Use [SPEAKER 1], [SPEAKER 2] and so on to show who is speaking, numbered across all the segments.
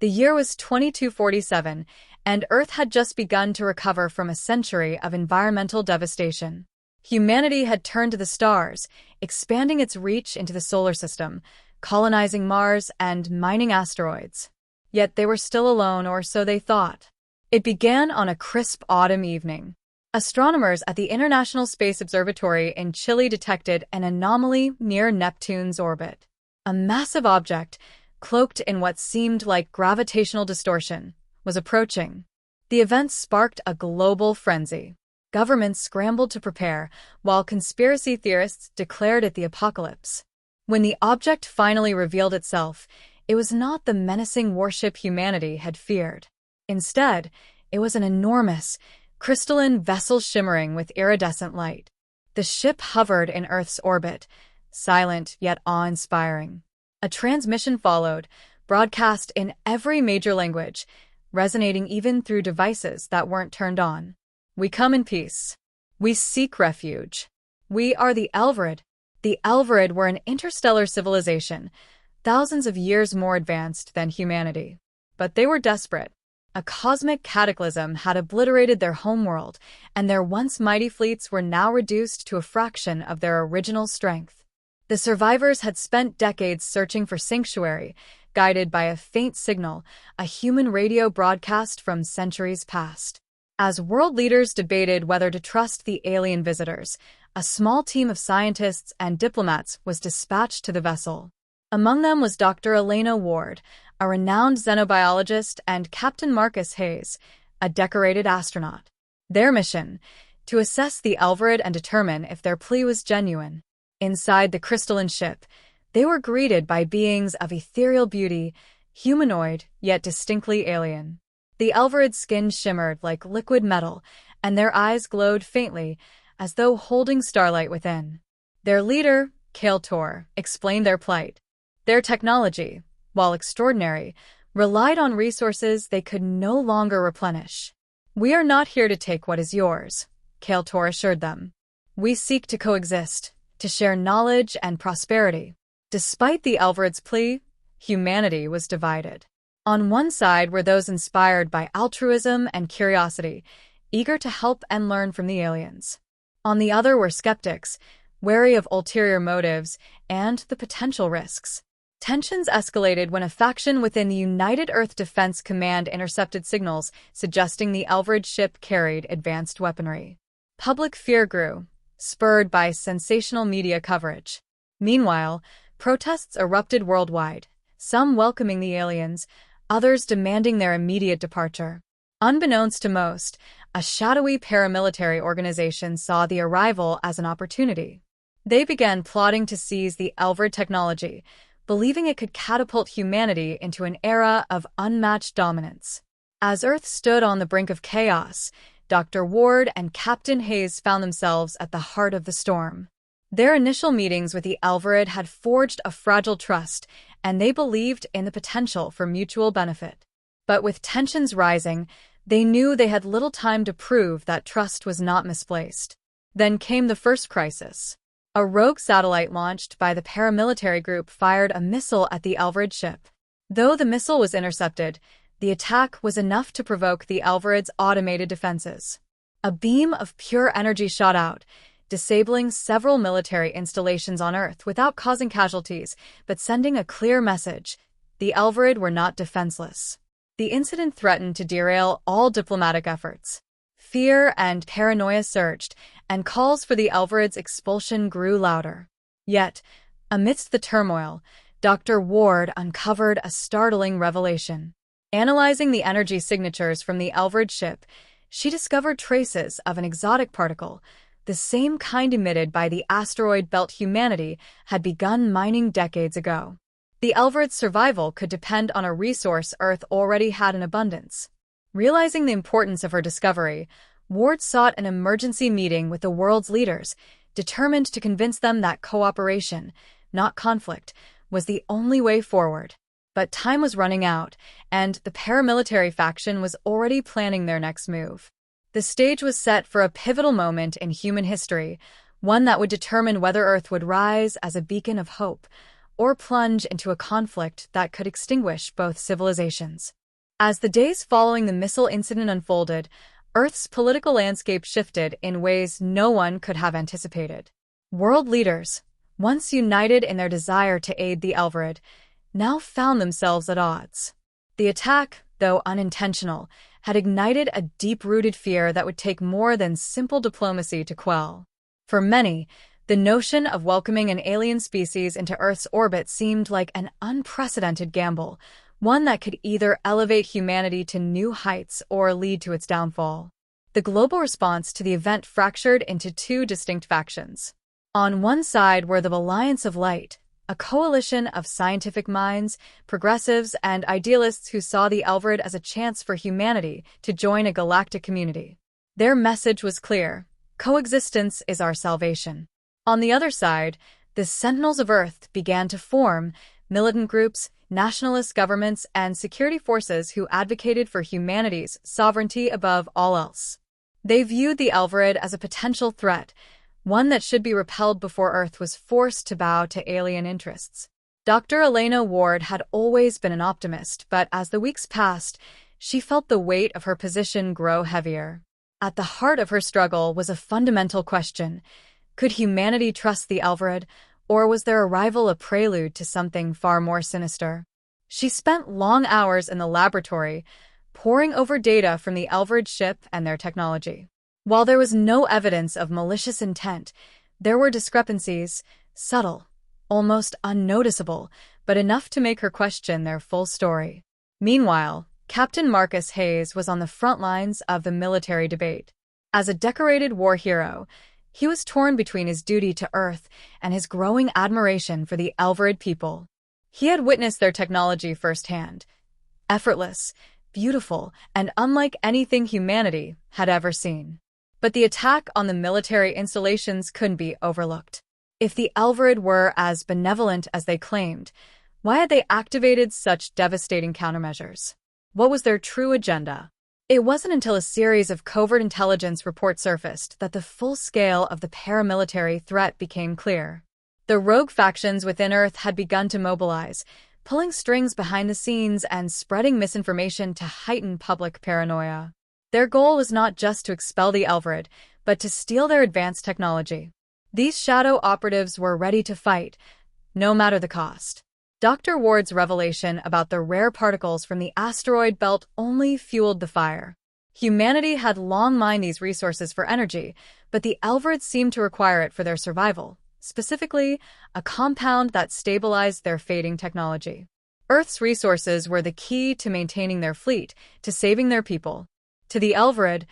[SPEAKER 1] The year was 2247, and Earth had just begun to recover from a century of environmental devastation. Humanity had turned to the stars, expanding its reach into the solar system, colonizing Mars and mining asteroids. Yet they were still alone, or so they thought. It began on a crisp autumn evening. Astronomers at the International Space Observatory in Chile detected an anomaly near Neptune's orbit. A massive object, cloaked in what seemed like gravitational distortion, was approaching. The event sparked a global frenzy. Governments scrambled to prepare, while conspiracy theorists declared it the apocalypse. When the object finally revealed itself, it was not the menacing warship humanity had feared. Instead, it was an enormous, crystalline vessel shimmering with iridescent light. The ship hovered in Earth's orbit, silent yet awe-inspiring. A transmission followed, broadcast in every major language, resonating even through devices that weren't turned on. "We come in peace. We seek refuge. We are the Elvrid." The Elvrid were an interstellar civilization, thousands of years more advanced than humanity. But they were desperate. A cosmic cataclysm had obliterated their homeworld, and their once mighty fleets were now reduced to a fraction of their original strength. The survivors had spent decades searching for sanctuary, guided by a faint signal, a human radio broadcast from centuries past. As world leaders debated whether to trust the alien visitors, a small team of scientists and diplomats was dispatched to the vessel. Among them was Dr. Elena Ward, a renowned xenobiologist, and Captain Marcus Hayes, a decorated astronaut. Their mission: to assess the Elvrid and determine if their plea was genuine. Inside the crystalline ship, they were greeted by beings of ethereal beauty, humanoid yet distinctly alien. The Elvrid's skin shimmered like liquid metal, and their eyes glowed faintly, as though holding starlight within. Their leader, Kael'Tor, explained their plight. Their technology, while extraordinary, relied on resources they could no longer replenish. "We are not here to take what is yours," Kael'Tor assured them. "We seek to coexist, to share knowledge and prosperity." Despite the Elvrid's plea, humanity was divided. On one side were those inspired by altruism and curiosity, eager to help and learn from the aliens. On the other were skeptics, wary of ulterior motives and the potential risks. Tensions escalated when a faction within the United Earth Defense Command intercepted signals suggesting the Elvrid ship carried advanced weaponry. Public fear grew, spurred by sensational media coverage. Meanwhile, protests erupted worldwide, some welcoming the aliens, others demanding their immediate departure. Unbeknownst to most, a shadowy paramilitary organization saw the arrival as an opportunity. They began plotting to seize the Elvrid technology, believing it could catapult humanity into an era of unmatched dominance. As Earth stood on the brink of chaos, Dr. Ward and Captain Hayes found themselves at the heart of the storm. Their initial meetings with the Elvrid had forged a fragile trust, and they believed in the potential for mutual benefit. But with tensions rising, they knew they had little time to prove that trust was not misplaced. Then came the first crisis. A rogue satellite launched by the paramilitary group fired a missile at the Elvrid ship. Though the missile was intercepted, the attack was enough to provoke the Elvrid's automated defenses. A beam of pure energy shot out, disabling several military installations on Earth without causing casualties, but sending a clear message: the Elvrid were not defenseless. The incident threatened to derail all diplomatic efforts. Fear and paranoia surged, and calls for the Elvrid's expulsion grew louder. Yet, amidst the turmoil, Dr. Ward uncovered a startling revelation. Analyzing the energy signatures from the Elvrid ship, she discovered traces of an exotic particle, the same kind emitted by the asteroid belt humanity had begun mining decades ago. The Elvrid's survival could depend on a resource Earth already had in abundance. Realizing the importance of her discovery, Ward sought an emergency meeting with the world's leaders, determined to convince them that cooperation, not conflict, was the only way forward. But time was running out, and the paramilitary faction was already planning their next move. The stage was set for a pivotal moment in human history, one that would determine whether Earth would rise as a beacon of hope or plunge into a conflict that could extinguish both civilizations. As the days following the missile incident unfolded, Earth's political landscape shifted in ways no one could have anticipated. World leaders, once united in their desire to aid the Elverid, now found themselves at odds. The attack, though unintentional, had ignited a deep-rooted fear that would take more than simple diplomacy to quell. For many, the notion of welcoming an alien species into Earth's orbit seemed like an unprecedented gamble, one that could either elevate humanity to new heights or lead to its downfall. The global response to the event fractured into two distinct factions. On one side were the Alliance of Light, a coalition of scientific minds, progressives, and idealists who saw the Elverid as a chance for humanity to join a galactic community. Their message was clear: coexistence is our salvation. On the other side, the Sentinels of Earth began to form, militant groups, nationalist governments, and security forces who advocated for humanity's sovereignty above all else. They viewed the Elverid as a potential threat, one that should be repelled before Earth was forced to bow to alien interests. Dr. Elena Ward had always been an optimist, but as the weeks passed, she felt the weight of her position grow heavier. At the heart of her struggle was a fundamental question: could humanity trust the Elverid, or was their arrival a prelude to something far more sinister? She spent long hours in the laboratory, poring over data from the Elverid ship and their technology. While there was no evidence of malicious intent, there were discrepancies, subtle, almost unnoticeable, but enough to make her question their full story. Meanwhile, Captain Marcus Hayes was on the front lines of the military debate. As a decorated war hero, he was torn between his duty to Earth and his growing admiration for the Elverid people. He had witnessed their technology firsthand: effortless, beautiful, and unlike anything humanity had ever seen. But the attack on the military installations couldn't be overlooked. If the Elverid were as benevolent as they claimed, why had they activated such devastating countermeasures? What was their true agenda? It wasn't until a series of covert intelligence reports surfaced that the full scale of the paramilitary threat became clear. The rogue factions within Earth had begun to mobilize, pulling strings behind the scenes and spreading misinformation to heighten public paranoia. Their goal was not just to expel the Elverid, but to steal their advanced technology. These shadow operatives were ready to fight, no matter the cost. Dr. Ward's revelation about the rare particles from the asteroid belt only fueled the fire. Humanity had long mined these resources for energy, but the Elverid seemed to require it for their survival, specifically, a compound that stabilized their fading technology. Earth's resources were the key to maintaining their fleet, to saving their people. To the Elverid,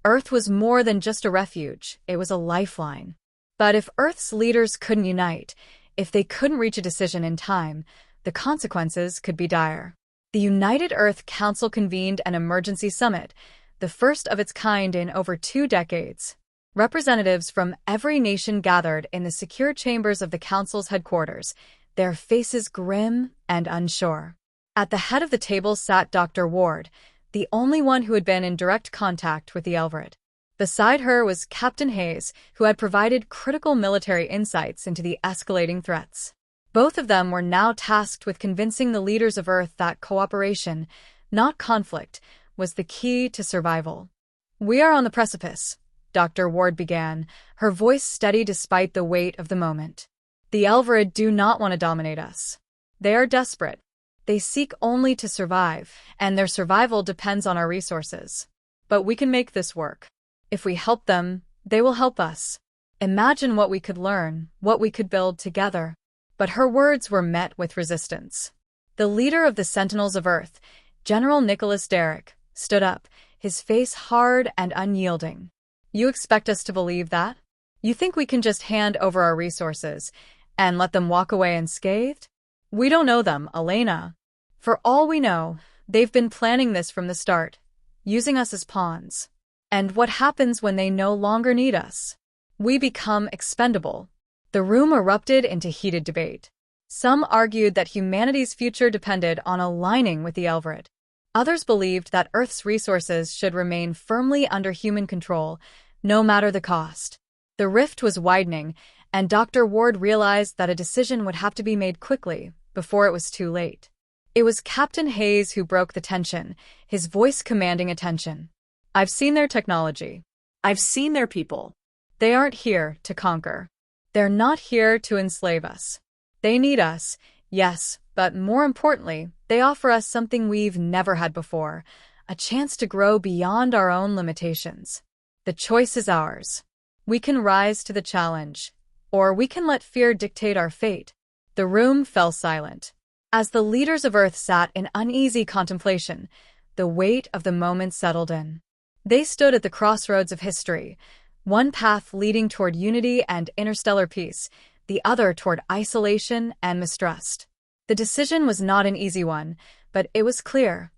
[SPEAKER 1] Earth was more than just a refuge, it was a lifeline. But if Earth's leaders couldn't unite, if they couldn't reach a decision in time, the consequences could be dire. The United Earth Council convened an emergency summit, the first of its kind in over 2 decades. Representatives from every nation gathered in the secure chambers of the Council's headquarters, their faces grim and unsure. At the head of the table sat Dr. Ward, the only one who had been in direct contact with the Elverid. Beside her was Captain Hayes, who had provided critical military insights into the escalating threats. Both of them were now tasked with convincing the leaders of Earth that cooperation, not conflict, was the key to survival. "We are on the precipice," Dr. Ward began, her voice steady despite the weight of the moment. "The Elverid do not want to dominate us. They are desperate. They seek only to survive, and their survival depends on our resources. But we can make this work. If we help them, they will help us. Imagine what we could learn, what we could build together." But her words were met with resistance. The leader of the Sentinels of Earth, General Nicholas Derrick, stood up, his face hard and unyielding. "You expect us to believe that? You think we can just hand over our resources and let them walk away unscathed? We don't know them, Elena. For all we know, they've been planning this from the start, using us as pawns. And what happens when they no longer need us? We become expendable." The room erupted into heated debate. Some argued that humanity's future depended on aligning with the Elverid. Others believed that Earth's resources should remain firmly under human control, no matter the cost. The rift was widening, and Dr. Ward realized that a decision would have to be made quickly, before it was too late. It was Captain Hayes who broke the tension, his voice commanding attention. "I've seen their technology.
[SPEAKER 2] I've seen their people.
[SPEAKER 1] They aren't here to conquer. They're not here to enslave us. They need us, yes, but more importantly, they offer us something we've never had before, a chance to grow beyond our own limitations. The choice is ours. We can rise to the challenge, or we can let fear dictate our fate." The room fell silent. As the leaders of Earth sat in uneasy contemplation, the weight of the moment settled in. They stood at the crossroads of history, one path leading toward unity and interstellar peace, the other toward isolation and mistrust. The decision was not an easy one, but it was clear.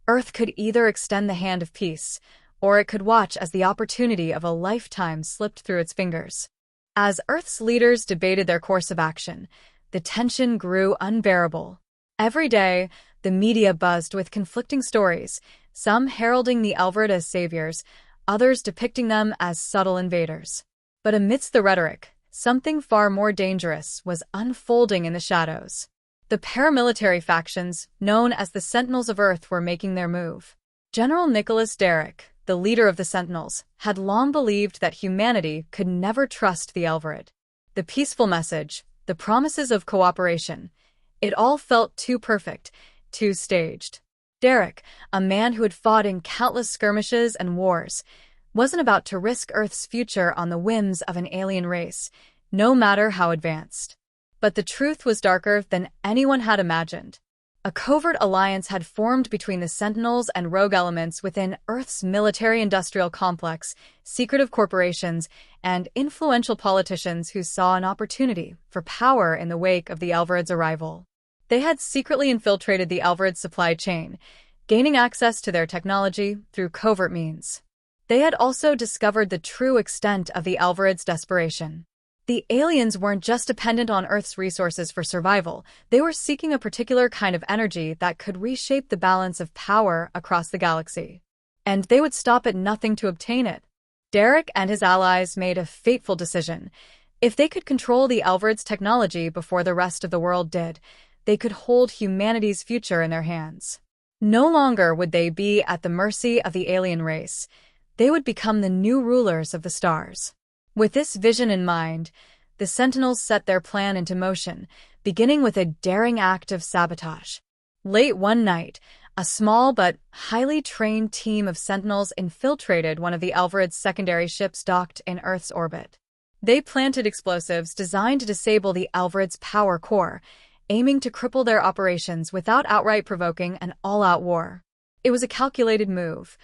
[SPEAKER 1] Earth could either extend the hand of peace, or it could watch as the opportunity of a lifetime slipped through its fingers. As Earth's leaders debated their course of action, the tension grew unbearable. Every day, the media buzzed with conflicting stories, some heralding the Elvrid as saviors, others depicting them as subtle invaders. But amidst the rhetoric, something far more dangerous was unfolding in the shadows. The paramilitary factions, known as the Sentinels of Earth, were making their move. General Nicholas Derrick, the leader of the Sentinels, had long believed that humanity could never trust the Elvrid. The peaceful message, the promises of cooperation, it all felt too perfect, too staged. Derrick, a man who had fought in countless skirmishes and wars, wasn't about to risk Earth's future on the whims of an alien race, no matter how advanced. But the truth was darker than anyone had imagined. A covert alliance had formed between the Sentinels and rogue elements within Earth's military-industrial complex, secretive corporations, and influential politicians who saw an opportunity for power in the wake of the Elvrid's arrival. They had secretly infiltrated the Elvrid supply chain, gaining access to their technology through covert means. They had also discovered the true extent of the Elvrid's desperation. The aliens weren't just dependent on Earth's resources for survival, they were seeking a particular kind of energy that could reshape the balance of power across the galaxy. And they would stop at nothing to obtain it. Derrick and his allies made a fateful decision. If they could control the Elvrid's technology before the rest of the world did, they could hold humanity's future in their hands. No longer would they be at the mercy of the alien race. They would become the new rulers of the stars. With this vision in mind, the Sentinels set their plan into motion, beginning with a daring act of sabotage. Late one night, a small but highly trained team of Sentinels infiltrated one of the Elvrid's secondary ships docked in Earth's orbit. They planted explosives designed to disable the Elvrid's power core, aiming to cripple their operations without outright provoking an all-out war. It was a calculated move,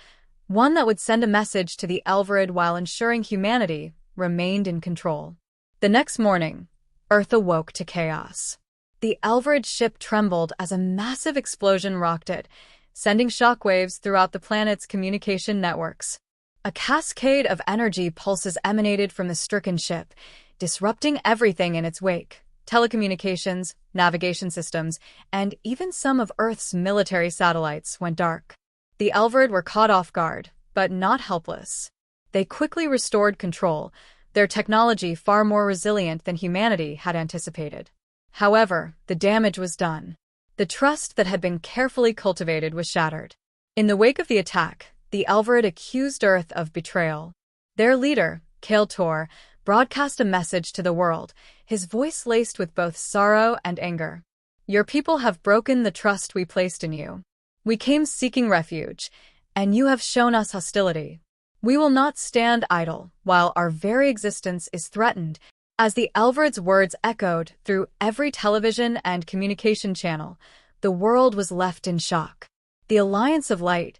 [SPEAKER 1] one that would send a message to the Elvrid while ensuring humanity remained in control. The next morning, Earth awoke to chaos. The Elvrid ship trembled as a massive explosion rocked it, sending shockwaves throughout the planet's communication networks. A cascade of energy pulses emanated from the stricken ship, disrupting everything in its wake. Telecommunications, navigation systems, and even some of Earth's military satellites went dark. The Elvrid were caught off guard, but not helpless. They quickly restored control, their technology far more resilient than humanity had anticipated. However, the damage was done. The trust that had been carefully cultivated was shattered. In the wake of the attack, the Elvrid accused Earth of betrayal. Their leader, Kale Tor, broadcast a message to the world, his voice laced with both sorrow and anger. "Your people have broken the trust we placed in you. We came seeking refuge, and you have shown us hostility. We will not stand idle while our very existence is threatened." As the Elvrid's words echoed through every television and communication channel, the world was left in shock. The Alliance of Light,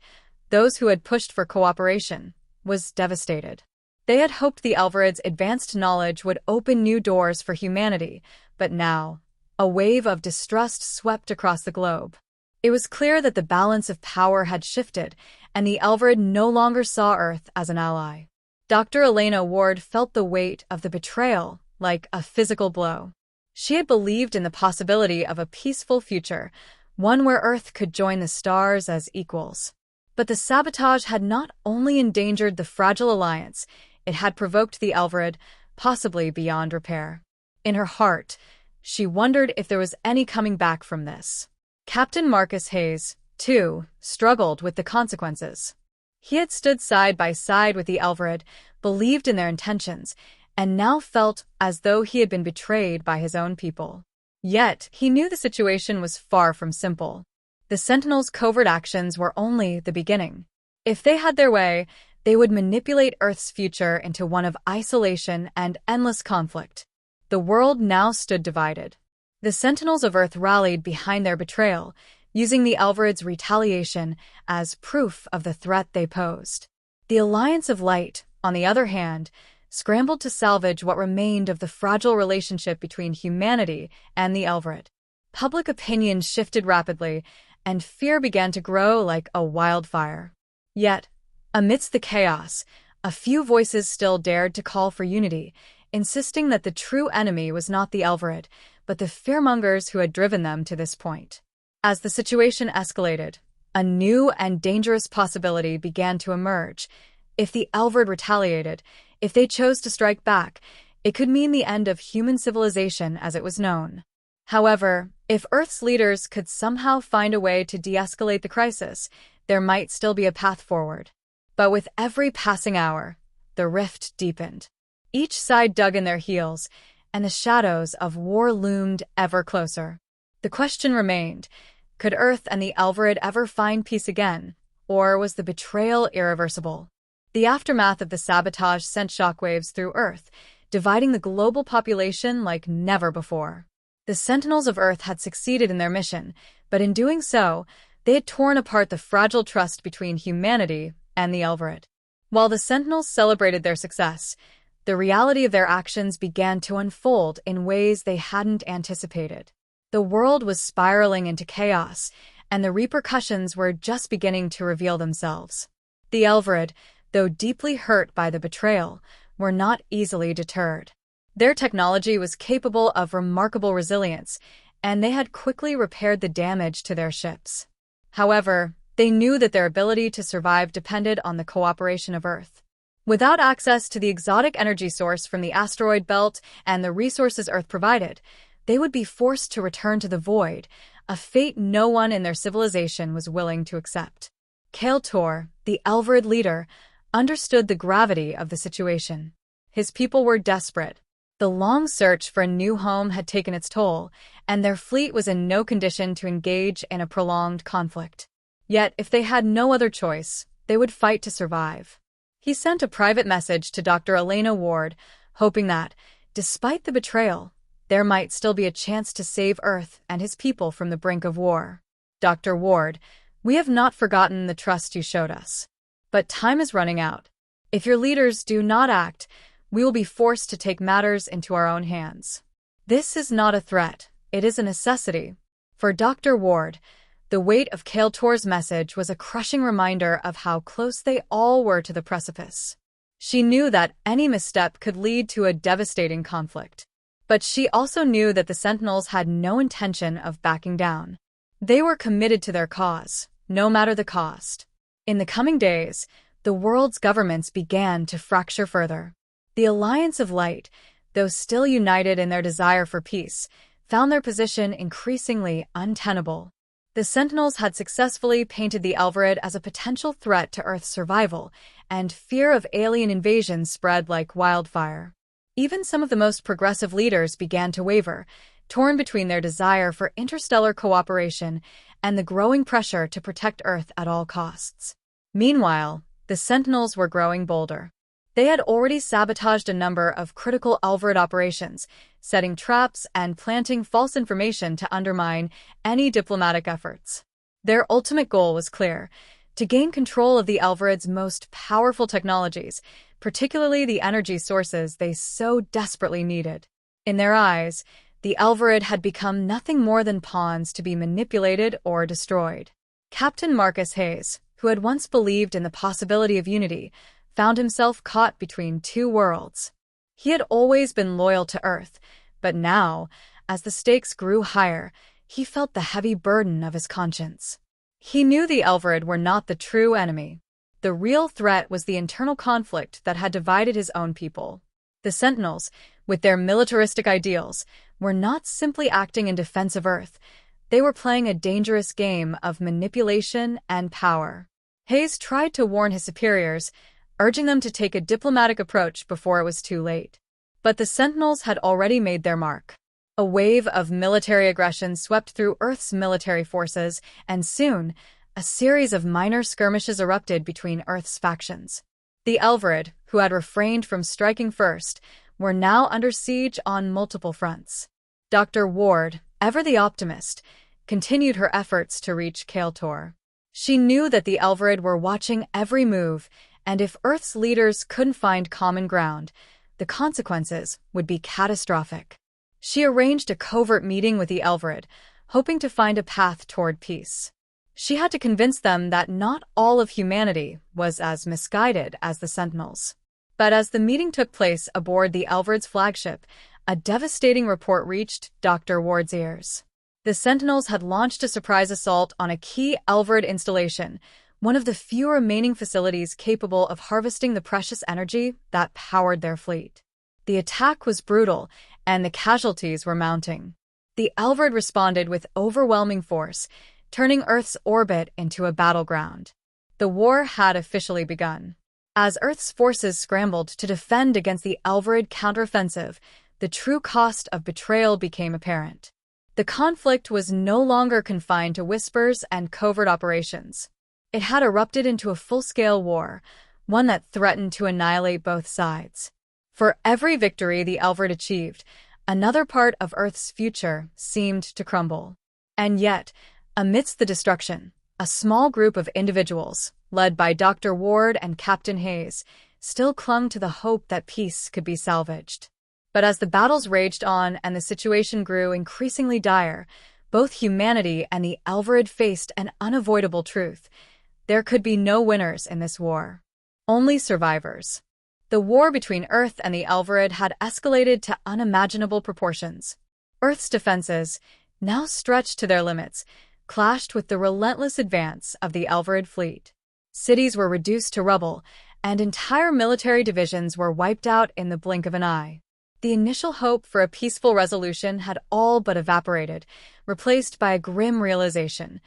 [SPEAKER 1] those who had pushed for cooperation, was devastated. They had hoped the Elvrid's advanced knowledge would open new doors for humanity, but now, a wave of distrust swept across the globe. It was clear that the balance of power had shifted, and the Elvrid no longer saw Earth as an ally. Dr. Elena Ward felt the weight of the betrayal like a physical blow. She had believed in the possibility of a peaceful future, one where Earth could join the stars as equals. But the sabotage had not only endangered the fragile alliance, it had provoked the Elvrid, possibly beyond repair. In her heart, she wondered if there was any coming back from this. Captain Marcus Hayes, too, struggled with the consequences. He had stood side by side with the Elverid, believed in their intentions, and now felt as though he had been betrayed by his own people. Yet, he knew the situation was far from simple. The Sentinels' covert actions were only the beginning. If they had their way, they would manipulate Earth's future into one of isolation and endless conflict. The world now stood divided. The Sentinels of Earth rallied behind their betrayal, using the Elverid's retaliation as proof of the threat they posed. The Alliance of Light, on the other hand, scrambled to salvage what remained of the fragile relationship between humanity and the Elverid. Public opinion shifted rapidly, and fear began to grow like a wildfire. Yet, amidst the chaos, a few voices still dared to call for unity, insisting that the true enemy was not the Elverid, but the fearmongers who had driven them to this point. As the situation escalated, a new and dangerous possibility began to emerge. If the Elverid retaliated, if they chose to strike back, it could mean the end of human civilization as it was known. However, if Earth's leaders could somehow find a way to de-escalate the crisis, there might still be a path forward. But with every passing hour, the rift deepened. Each side dug in their heels, and the shadows of war loomed ever closer. The question remained, could Earth and the Elverid ever find peace again, or was the betrayal irreversible? The aftermath of the sabotage sent shockwaves through Earth, dividing the global population like never before. The Sentinels of Earth had succeeded in their mission, but in doing so, they had torn apart the fragile trust between humanity and the Elverid. While the Sentinels celebrated their success, the reality of their actions began to unfold in ways they hadn't anticipated. The world was spiraling into chaos, and the repercussions were just beginning to reveal themselves. The Elverid, though deeply hurt by the betrayal, were not easily deterred. Their technology was capable of remarkable resilience, and they had quickly repaired the damage to their ships. However, they knew that their ability to survive depended on the cooperation of Earth. Without access to the exotic energy source from the asteroid belt and the resources Earth provided, they would be forced to return to the void, a fate no one in their civilization was willing to accept. Kale Tor, the Elverid leader, understood the gravity of the situation. His people were desperate. The long search for a new home had taken its toll, and their fleet was in no condition to engage in a prolonged conflict. Yet, if they had no other choice, they would fight to survive. He sent a private message to Dr. Elena Ward, hoping that, despite the betrayal, there might still be a chance to save Earth and his people from the brink of war. Dr. Ward, we have not forgotten the trust you showed us. But time is running out. If your leaders do not act, we will be forced to take matters into our own hands. This is not a threat, it is a necessity. For Dr. Ward, the weight of Kale Tor's message was a crushing reminder of how close they all were to the precipice. She knew that any misstep could lead to a devastating conflict. But she also knew that the Sentinels had no intention of backing down. They were committed to their cause, no matter the cost. In the coming days, the world's governments began to fracture further. The Alliance of Light, though still united in their desire for peace, found their position increasingly untenable. The Sentinels had successfully painted the Elverid as a potential threat to Earth's survival, and fear of alien invasion spread like wildfire. Even some of the most progressive leaders began to waver, torn between their desire for interstellar cooperation and the growing pressure to protect Earth at all costs. Meanwhile, the Sentinels were growing bolder. They had already sabotaged a number of critical Elverid operations, setting traps and planting false information to undermine any diplomatic efforts. Their ultimate goal was clear: to gain control of the Elverid's most powerful technologies, particularly the energy sources they so desperately needed. In their eyes, the Elverid had become nothing more than pawns to be manipulated or destroyed. Captain Marcus Hayes, who had once believed in the possibility of unity, found himself caught between two worlds. He had always been loyal to Earth, but now, as the stakes grew higher, he felt the heavy burden of his conscience. He knew the Elverid were not the true enemy. The real threat was the internal conflict that had divided his own people. The Sentinels, with their militaristic ideals, were not simply acting in defense of Earth. They were playing a dangerous game of manipulation and power. Hayes tried to warn his superiors, urging them to take a diplomatic approach before it was too late. But the Sentinels had already made their mark. A wave of military aggression swept through Earth's military forces, and soon, a series of minor skirmishes erupted between Earth's factions. The Elverid, who had refrained from striking first, were now under siege on multiple fronts. Dr. Ward, ever the optimist, continued her efforts to reach Kael'tor. She knew that the Elverid were watching every move, and if Earth's leaders couldn't find common ground, the consequences would be catastrophic. She arranged a covert meeting with the Elverid, hoping to find a path toward peace. She had to convince them that not all of humanity was as misguided as the Sentinels. But as the meeting took place aboard the Elverid's flagship, a devastating report reached Dr. Ward's ears. The Sentinels had launched a surprise assault on a key Elverid installation, one of the few remaining facilities capable of harvesting the precious energy that powered their fleet. The attack was brutal, and the casualties were mounting. The Elverid responded with overwhelming force, turning Earth's orbit into a battleground. The war had officially begun. As Earth's forces scrambled to defend against the Elverid counteroffensive, the true cost of betrayal became apparent. The conflict was no longer confined to whispers and covert operations. It had erupted into a full-scale war, one that threatened to annihilate both sides. For every victory the Elverid achieved, another part of Earth's future seemed to crumble. And yet, amidst the destruction, a small group of individuals, led by Dr. Ward and Captain Hayes, still clung to the hope that peace could be salvaged. But as the battles raged on and the situation grew increasingly dire, both humanity and the Elverid faced an unavoidable truth. There could be no winners in this war. Only survivors. The war between Earth and the Elverid had escalated to unimaginable proportions. Earth's defenses, now stretched to their limits, clashed with the relentless advance of the Elverid fleet. Cities were reduced to rubble, and entire military divisions were wiped out in the blink of an eye. The initial hope for a peaceful resolution had all but evaporated, replaced by a grim realization.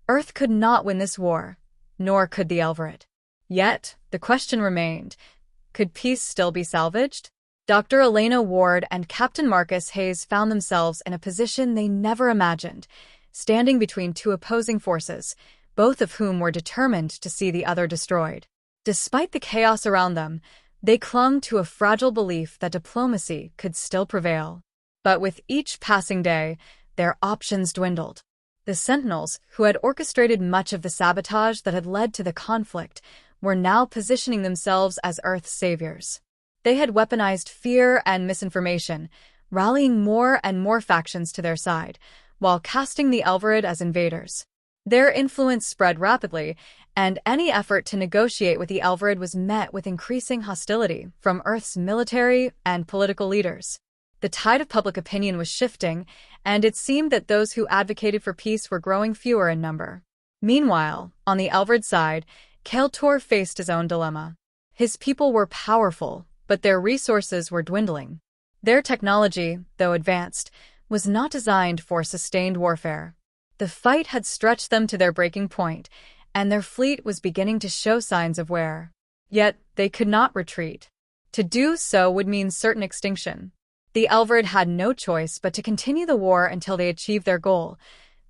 [SPEAKER 1] Earth could not win this war, nor could the Elverid. Yet, the question remained, could peace still be salvaged? Dr. Elena Ward and Captain Marcus Hayes found themselves in a position they never imagined, standing between two opposing forces, both of whom were determined to see the other destroyed. Despite the chaos around them, they clung to a fragile belief that diplomacy could still prevail. But with each passing day, their options dwindled. The Sentinels, who had orchestrated much of the sabotage that had led to the conflict, were now positioning themselves as Earth's saviors. They had weaponized fear and misinformation, rallying more and more factions to their side, while casting the Elverid as invaders. Their influence spread rapidly, and any effort to negotiate with the Elverid was met with increasing hostility from Earth's military and political leaders. The tide of public opinion was shifting, and it seemed that those who advocated for peace were growing fewer in number. Meanwhile, on the Elverid side, Kael'tor faced his own dilemma. His people were powerful, but their resources were dwindling. Their technology, though advanced, was not designed for sustained warfare. The fight had stretched them to their breaking point, and their fleet was beginning to show signs of wear. Yet, they could not retreat. To do so would mean certain extinction. The Elverid had no choice but to continue the war until they achieved their goal,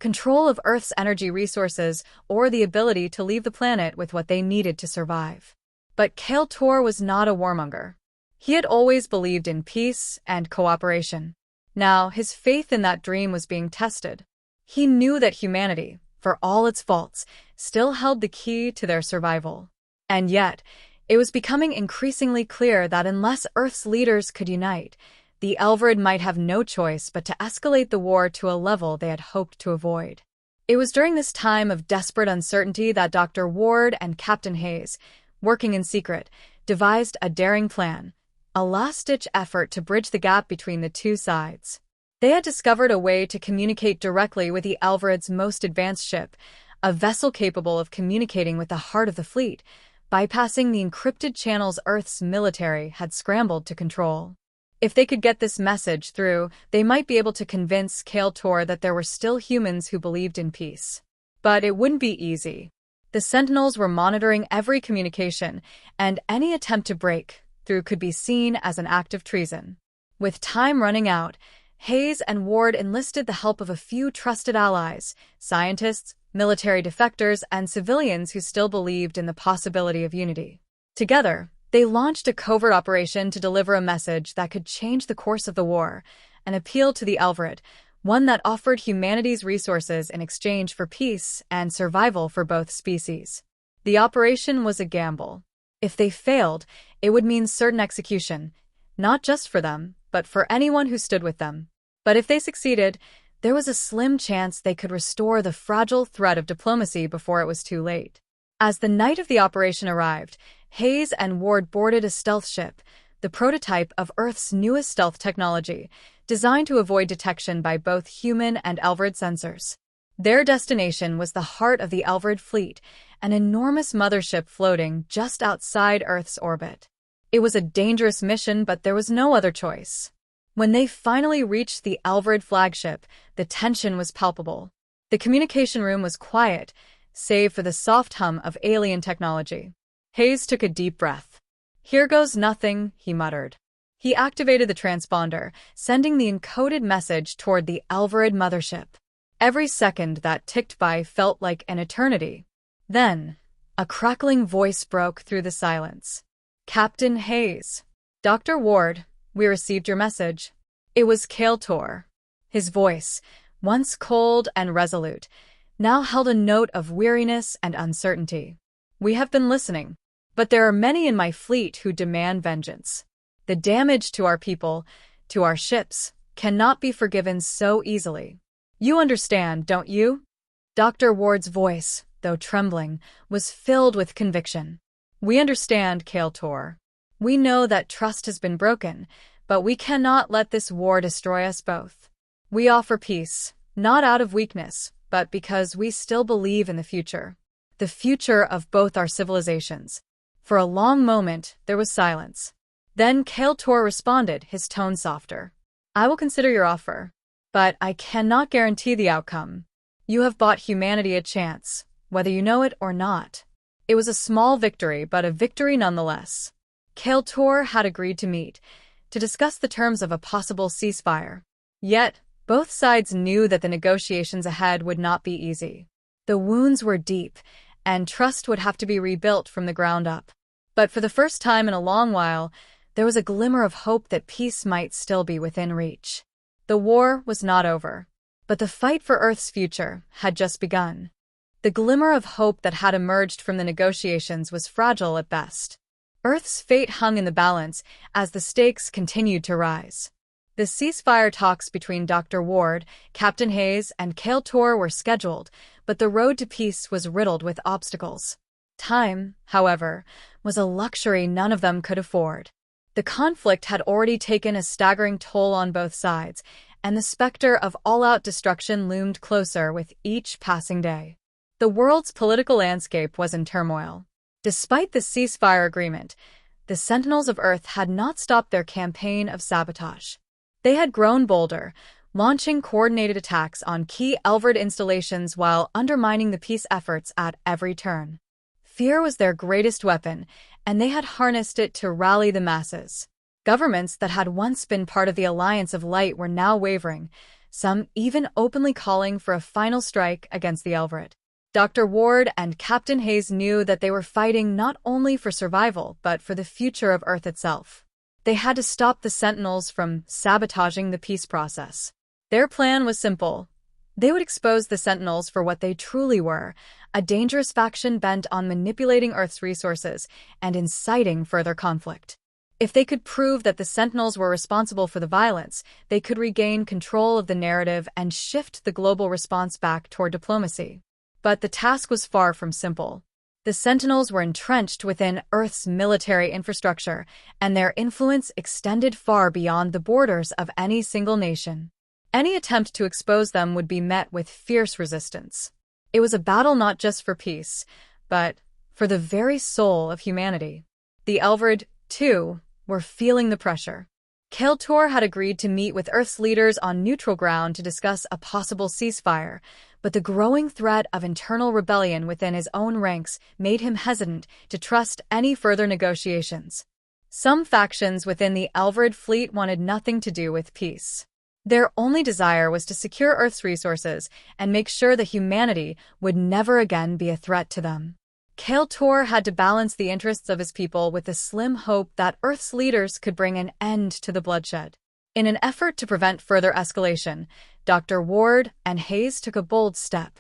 [SPEAKER 1] control of Earth's energy resources or the ability to leave the planet with what they needed to survive. But Kael'tor was not a warmonger. He had always believed in peace and cooperation. Now, his faith in that dream was being tested. He knew that humanity, for all its faults, still held the key to their survival. And yet, it was becoming increasingly clear that unless Earth's leaders could unite, the Elverid might have no choice but to escalate the war to a level they had hoped to avoid. It was during this time of desperate uncertainty that Dr. Ward and Captain Hayes, working in secret, devised a daring plan, a last-ditch effort to bridge the gap between the two sides. They had discovered a way to communicate directly with the Elverid's most advanced ship, a vessel capable of communicating with the heart of the fleet, bypassing the encrypted channels Earth's military had scrambled to control. If they could get this message through, they might be able to convince Kale-Tor that there were still humans who believed in peace. But it wouldn't be easy. The Sentinels were monitoring every communication, and any attempt to break through could be seen as an act of treason. With time running out, Hayes and Ward enlisted the help of a few trusted allies, scientists, military defectors, and civilians who still believed in the possibility of unity. Together, they launched a covert operation to deliver a message that could change the course of the war, an appeal to the Elvrid, one that offered humanity's resources in exchange for peace and survival for both species. The operation was a gamble. If they failed, it would mean certain execution, not just for them, but for anyone who stood with them. But if they succeeded, there was a slim chance they could restore the fragile thread of diplomacy before it was too late. As the night of the operation arrived, Hayes and Ward boarded a stealth ship, the prototype of Earth's newest stealth technology, designed to avoid detection by both human and Elvrid sensors. Their destination was the heart of the Elvrid fleet, an enormous mothership floating just outside Earth's orbit. It was a dangerous mission, but there was no other choice. When they finally reached the Elvrid flagship, the tension was palpable. The communication room was quiet, save for the soft hum of alien technology. Hayes took a deep breath. "Here goes nothing," he muttered. He activated the transponder, sending the encoded message toward the Elvrid mothership. Every second that ticked by felt like an eternity. Then, a crackling voice broke through the silence. "Captain Hayes. Dr. Ward, we received your message." It was Kale-Tor. His voice, once cold and resolute, now held a note of weariness and uncertainty. "We have been listening, but there are many in my fleet who demand vengeance. The damage to our people, to our ships, cannot be forgiven so easily. You understand, don't you?" Dr. Ward's voice, though trembling, was filled with conviction. "We understand, Kale-Tor. We know that trust has been broken, but we cannot let this war destroy us both. We offer peace, not out of weakness, but because we still believe in the future of both our civilizations." For a long moment, there was silence. Then Kale-Tor responded, his tone softer. "I will consider your offer, but I cannot guarantee the outcome. You have bought humanity a chance, whether you know it or not." It was a small victory, but a victory nonetheless. Kale-Tor had agreed to meet, to discuss the terms of a possible ceasefire. Yet, both sides knew that the negotiations ahead would not be easy. The wounds were deep, and trust would have to be rebuilt from the ground up. But for the first time in a long while, there was a glimmer of hope that peace might still be within reach. The war was not over, but the fight for Earth's future had just begun. The glimmer of hope that had emerged from the negotiations was fragile at best. Earth's fate hung in the balance as the stakes continued to rise. The ceasefire talks between Dr. Ward, Captain Hayes, and Kale-Tor were scheduled, but the road to peace was riddled with obstacles. Time, however, was a luxury none of them could afford. The conflict had already taken a staggering toll on both sides, and the specter of all-out destruction loomed closer with each passing day. The world's political landscape was in turmoil. Despite the ceasefire agreement, the Sentinels of Earth had not stopped their campaign of sabotage. They had grown bolder, launching coordinated attacks on key Elvrid installations while undermining the peace efforts at every turn. Fear was their greatest weapon, and they had harnessed it to rally the masses. Governments that had once been part of the Alliance of Light were now wavering, some even openly calling for a final strike against the Elvrid. Dr. Ward and Captain Hayes knew that they were fighting not only for survival, but for the future of Earth itself. They had to stop the Sentinels from sabotaging the peace process. Their plan was simple. They would expose the Sentinels for what they truly were, a dangerous faction bent on manipulating Earth's resources and inciting further conflict. If they could prove that the Sentinels were responsible for the violence, they could regain control of the narrative and shift the global response back toward diplomacy. But the task was far from simple. The Sentinels were entrenched within Earth's military infrastructure, and their influence extended far beyond the borders of any single nation. Any attempt to expose them would be met with fierce resistance. It was a battle not just for peace, but for the very soul of humanity. The Elvrid, too, were feeling the pressure. Kael'tor had agreed to meet with Earth's leaders on neutral ground to discuss a possible ceasefire, but the growing threat of internal rebellion within his own ranks made him hesitant to trust any further negotiations. Some factions within the Elvrid fleet wanted nothing to do with peace. Their only desire was to secure Earth's resources and make sure that humanity would never again be a threat to them. Kael'tor had to balance the interests of his people with the slim hope that Earth's leaders could bring an end to the bloodshed. In an effort to prevent further escalation, Dr. Ward and Hayes took a bold step.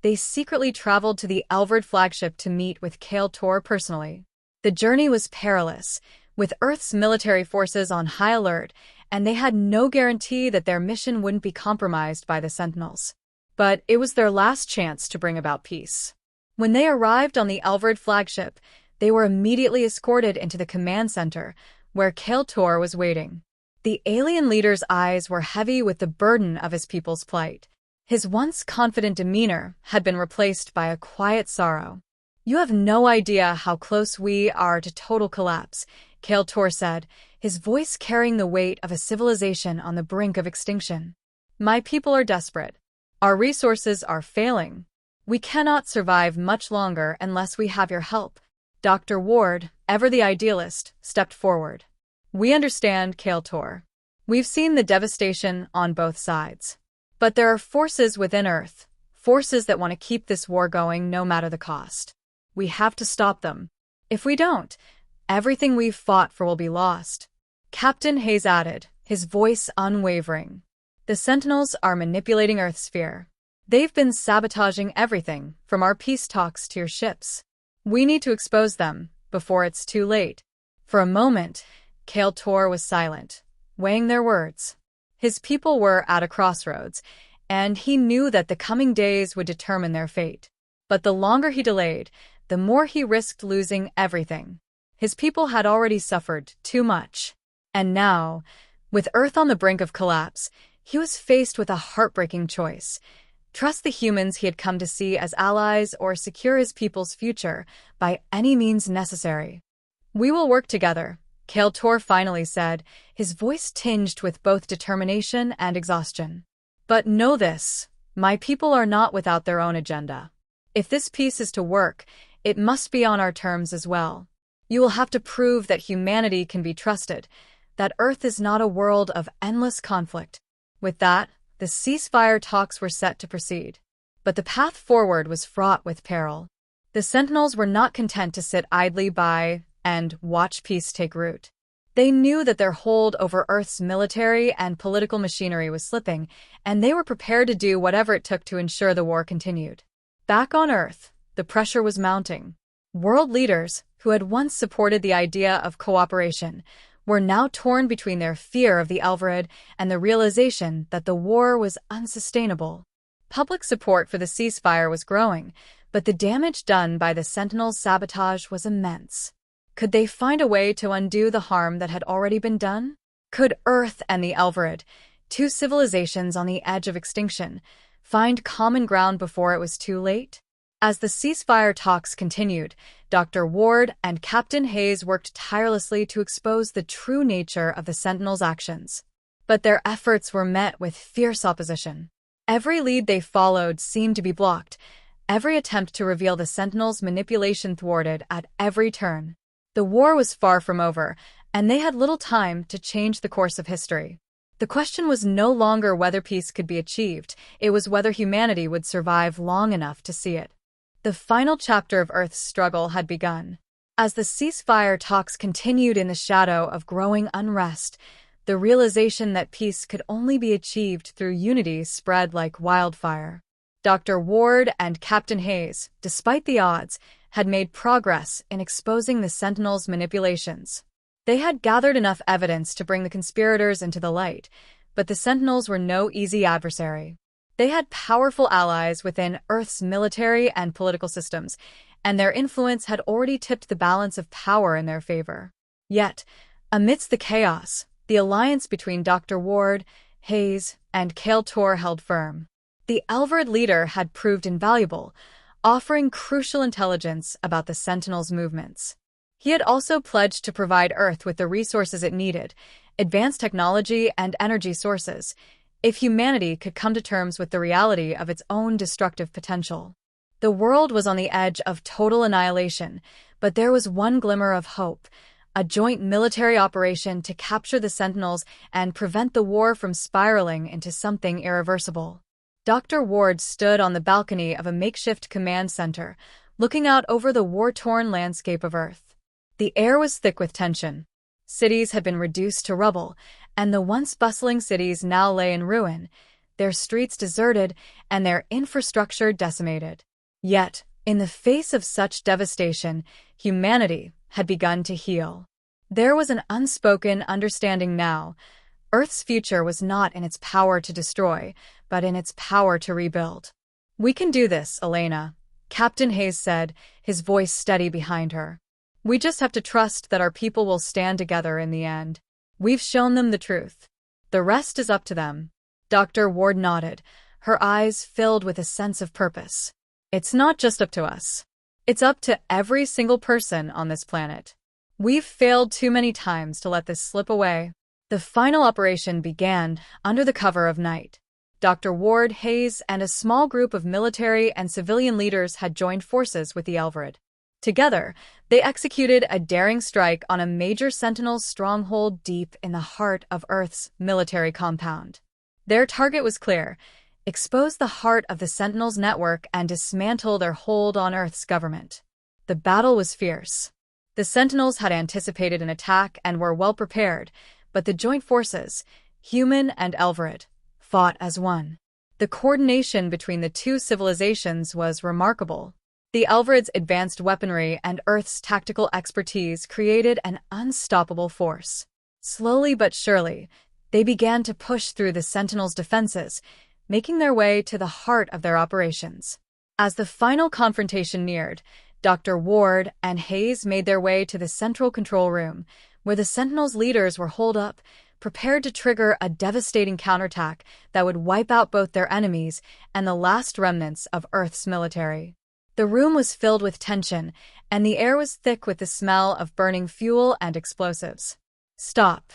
[SPEAKER 1] They secretly traveled to the Elvrid flagship to meet with Kael'tor personally. The journey was perilous, with Earth's military forces on high alert, and they had no guarantee that their mission wouldn't be compromised by the Sentinels. But it was their last chance to bring about peace. When they arrived on the Elvrid flagship, they were immediately escorted into the command center, where Kael'tor was waiting. The alien leader's eyes were heavy with the burden of his people's plight. His once confident demeanor had been replaced by a quiet sorrow. "You have no idea how close we are to total collapse," Kael'tor said, his voice carrying the weight of a civilization on the brink of extinction. "My people are desperate. Our resources are failing. We cannot survive much longer unless we have your help." Dr. Ward, ever the idealist, stepped forward. "We understand, Kael'tor. We've seen the devastation on both sides. But there are forces within Earth, forces that want to keep this war going no matter the cost. We have to stop them. If we don't, everything we've fought for will be lost." Captain Hayes added, his voice unwavering. "The Sentinels are manipulating Earth's sphere. They've been sabotaging everything, from our peace talks to your ships. We need to expose them, before it's too late." For a moment, Kael'tor was silent, weighing their words. His people were at a crossroads, and he knew that the coming days would determine their fate. But the longer he delayed, the more he risked losing everything. His people had already suffered too much. And now, with Earth on the brink of collapse, he was faced with a heartbreaking choice: trust the humans he had come to see as allies or secure his people's future by any means necessary. "We will work together," Kael'tor finally said, his voice tinged with both determination and exhaustion. "But know this, my people are not without their own agenda. If this peace is to work, it must be on our terms as well. You will have to prove that humanity can be trusted, that Earth is not a world of endless conflict." With that, the ceasefire talks were set to proceed. But the path forward was fraught with peril. The Sentinels were not content to sit idly by and watch peace take root. They knew that their hold over Earth's military and political machinery was slipping, and they were prepared to do whatever it took to ensure the war continued. Back on Earth, the pressure was mounting. World leaders, who had once supported the idea of cooperation, were now torn between their fear of the Elvrid and the realization that the war was unsustainable. Public support for the ceasefire was growing, but the damage done by the Sentinels' sabotage was immense. Could they find a way to undo the harm that had already been done? Could Earth and the Elvrid, two civilizations on the edge of extinction, find common ground before it was too late? As the ceasefire talks continued, Dr. Ward and Captain Hayes worked tirelessly to expose the true nature of the Sentinels' actions. But their efforts were met with fierce opposition. Every lead they followed seemed to be blocked, every attempt to reveal the Sentinels' manipulation thwarted at every turn. The war was far from over, and they had little time to change the course of history. The question was no longer whether peace could be achieved, it was whether humanity would survive long enough to see it. The final chapter of Earth's struggle had begun. As the ceasefire talks continued in the shadow of growing unrest, the realization that peace could only be achieved through unity spread like wildfire. Dr. Ward and Captain Hayes, despite the odds, had made progress in exposing the Sentinels' manipulations. They had gathered enough evidence to bring the conspirators into the light, but the Sentinels were no easy adversary. They had powerful allies within Earth's military and political systems, and their influence had already tipped the balance of power in their favor. Yet, amidst the chaos, the alliance between Dr. Ward, Hayes, and Kael'tor held firm. The Elvrid leader had proved invaluable, offering crucial intelligence about the Sentinels' movements. He had also pledged to provide Earth with the resources it needed, advanced technology and energy sources, if humanity could come to terms with the reality of its own destructive potential. The world was on the edge of total annihilation, but there was one glimmer of hope: a joint military operation to capture the Sentinels and prevent the war from spiraling into something irreversible. Dr. Ward stood on the balcony of a makeshift command center, looking out over the war-torn landscape of Earth. The air was thick with tension. Cities had been reduced to rubble, and the once bustling cities now lay in ruin, their streets deserted and their infrastructure decimated. Yet, in the face of such devastation, humanity had begun to heal. There was an unspoken understanding now. Earth's future was not in its power to destroy, but in its power to rebuild. "We can do this, Elena," Captain Hayes said, his voice steady behind her. "We just have to trust that our people will stand together in the end. We've shown them the truth. The rest is up to them." Dr. Ward nodded, her eyes filled with a sense of purpose. "It's not just up to us. It's up to every single person on this planet. We've failed too many times to let this slip away." The final operation began under the cover of night. Dr. Ward, Hayes, and a small group of military and civilian leaders had joined forces with the Elvrid. Together, they executed a daring strike on a major Sentinel stronghold deep in the heart of Earth's military compound. Their target was clear: expose the heart of the Sentinels' network and dismantle their hold on Earth's government. The battle was fierce. The Sentinels had anticipated an attack and were well prepared, but the joint forces, human and Elvrid, fought as one. The coordination between the two civilizations was remarkable. The Elvrid's advanced weaponry and Earth's tactical expertise created an unstoppable force. Slowly but surely, they began to push through the Sentinels' defenses, making their way to the heart of their operations. As the final confrontation neared, Dr. Ward and Hayes made their way to the central control room, where the Sentinels' leaders were holed up, prepared to trigger a devastating counterattack that would wipe out both their enemies and the last remnants of Earth's military. The room was filled with tension, and the air was thick with the smell of burning fuel and explosives. "Stop!"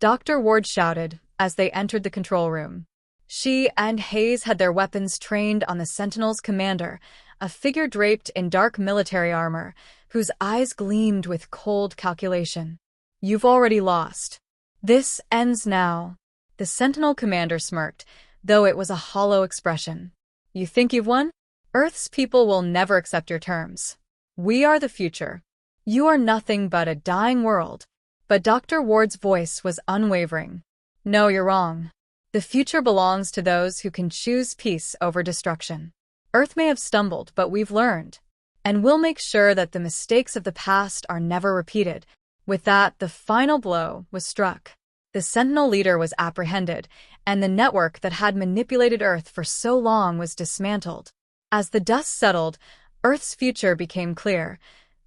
[SPEAKER 1] Dr. Ward shouted as they entered the control room. She and Hayes had their weapons trained on the Sentinels' commander, a figure draped in dark military armor, whose eyes gleamed with cold calculation. "You've already lost. This ends now." The Sentinel commander smirked, though it was a hollow expression. "You think you've won? Earth's people will never accept your terms. We are the future. You are nothing but a dying world." But Dr. Ward's voice was unwavering. "No, you're wrong. The future belongs to those who can choose peace over destruction. Earth may have stumbled, but we've learned. And we'll make sure that the mistakes of the past are never repeated." With that, the final blow was struck. The Sentinel leader was apprehended, and the network that had manipulated Earth for so long was dismantled. As the dust settled, Earth's future became clear.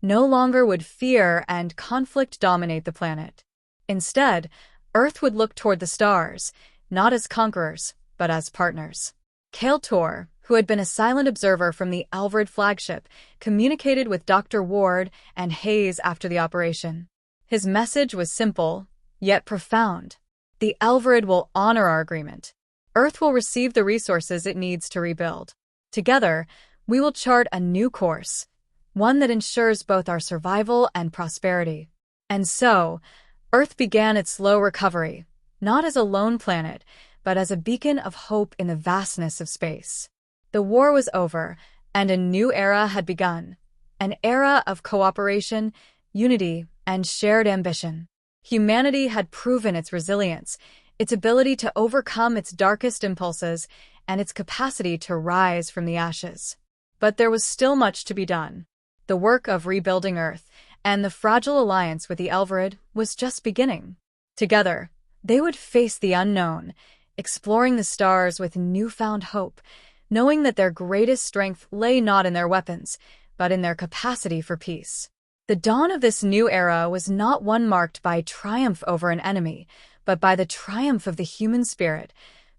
[SPEAKER 1] No longer would fear and conflict dominate the planet. Instead, Earth would look toward the stars, not as conquerors, but as partners. Kale Tor, who had been a silent observer from the Elvrid flagship, communicated with Dr. Ward and Hayes after the operation. His message was simple, yet profound. The Elvrid will honor our agreement. Earth will receive the resources it needs to rebuild. Together, we will chart a new course, one that ensures both our survival and prosperity. And so, Earth began its slow recovery, not as a lone planet, but as a beacon of hope in the vastness of space. The war was over, and a new era had begun, an era of cooperation, unity, and shared ambition. Humanity had proven its resilience, its ability to overcome its darkest impulses, and its capacity to rise from the ashes. But there was still much to be done. The work of rebuilding Earth and the fragile alliance with the Elvrid was just beginning. Together, they would face the unknown, exploring the stars with newfound hope, knowing that their greatest strength lay not in their weapons, but in their capacity for peace. The dawn of this new era was not one marked by triumph over an enemy, but by the triumph of the human spirit,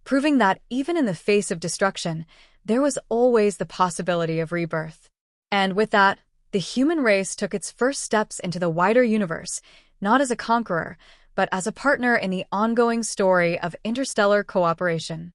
[SPEAKER 1] proving that even in the face of destruction, there was always the possibility of rebirth. And with that, the human race took its first steps into the wider universe, not as a conqueror, but as a partner in the ongoing story of interstellar cooperation.